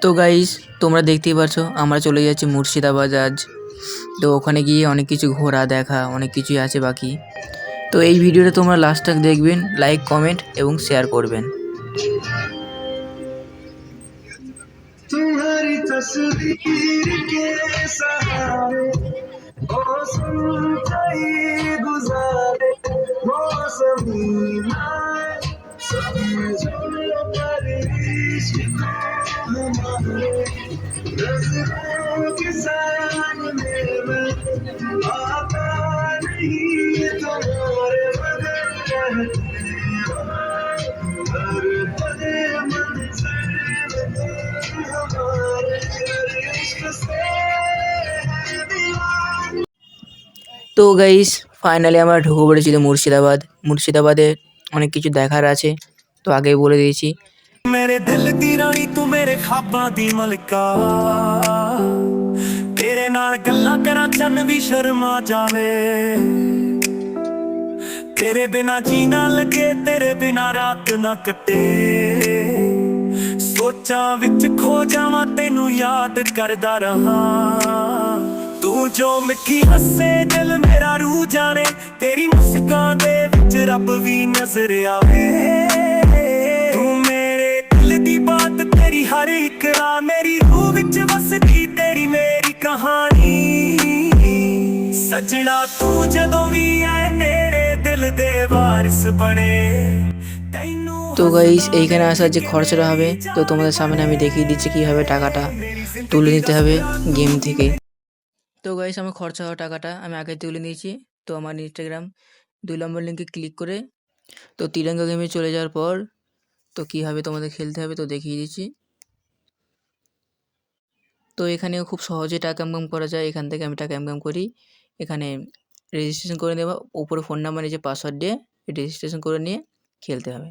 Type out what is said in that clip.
তো গাইস, তোমরা দেখতেই পারছো আমরা চলে যাচ্ছি মুর্শিদাবাদ আজ। তো ওখানে গিয়ে অনেক কিছু ঘোরা দেখা অনেক কিছুই আছে বাকি। তো এই ভিডিওটা তোমরা লাস্ট তক দেখবেন, লাইক কমেন্ট এবং শেয়ার করবেন। तुम्हारी तस्वीर के सहारे मौसम कई गुजारे मौसमी समझो पर इश्क हमारे नजरों के सामने में आता नहीं तुम्हारे बदल रहते हर पल मंजर তো গাইস, ফাইনালি আমরা ঢুকে পড়েছি মুর্শিদাবাদে অনেক কিছু দেখার আছে। তো আগেই বলে দিয়েছি, मेरे दिल दी रानी तू मेरे ख्वाबां दी मलका तेरे नाल गल्लां करा चन्न भी शर्मा जावे तेरे बिना जीना लगे तेरे बिना रात ना कटे सोचा विच खो जावां तेनू याद करदा रहा तू जो मिठी हसे दिल मेरा रूह जाने तेरी मुस्कान दे विच रब भी नजर आवे तू मेरे दिल दी बात तेरी हर एक राह मेरी रूह विच वसदी तेरी मेरी कहानी सजना तू जदों भी आए मेरे दिल दे वारिस बने তো গাইস এইখানে আসার যে খরচাটা হবে তো তোমাদের সামনে আমি দেখিয়ে দিচ্ছি কীভাবে টাকাটা তুলে নিতে হবে গেম থেকে। তো গাইস, আমার খরচা হওয়া টাকাটা আমি আগে তুলে নিয়েছি। তো আমার ইনস্টাগ্রাম 2 নম্বর লিঙ্কে ক্লিক করে তো তিরঙ্গা গেমে চলে যাওয়ার পর তো কীভাবে তোমাদের খেলতে হবে তো দেখিয়ে দিচ্ছি। তো এখানেও খুব সহজে টাকা ইনকাম করা যায়, এখান থেকে আমি টাকা ইনকাম করি। এখানে রেজিস্ট্রেশন করে নেওয়া, উপরে ফোন নাম্বার নিচে পাসওয়ার্ড দিয়ে রেজিস্ট্রেশন করে নিয়ে খেলতে হবে।